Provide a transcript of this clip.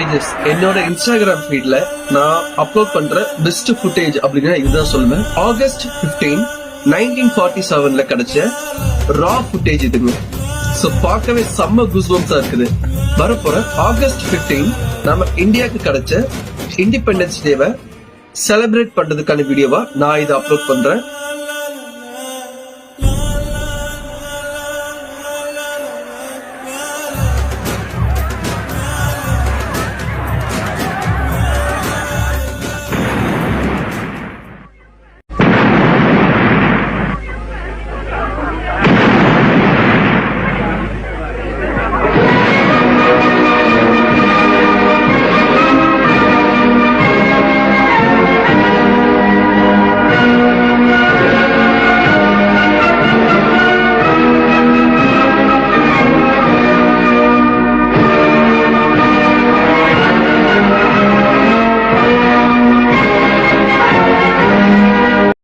Footages என்னோட Instagram ஃபீட்ல நான் upload பண்ற பெஸ்ட் ஃபுட்டேஜ் அப்படின்னா இதுதான் சொல்லுவேன். ஆகஸ்ட் 15 1947ல கிடைச்ச ரா ஃபுட்டேஜ் இதுங்க. சோ பார்க்கவே செம்ம கூஸ்பம்ஸா இருக்குது. வரப்போற ஆகஸ்ட் 15 நம்ம இந்தியாவுக்கு கிடைச்ச இண்டிபெண்டன்ஸ் டேவை செலிப்ரேட் பண்றதுக்கான வீடியோவா நான் இதை அப்லோட் பண்றேன்.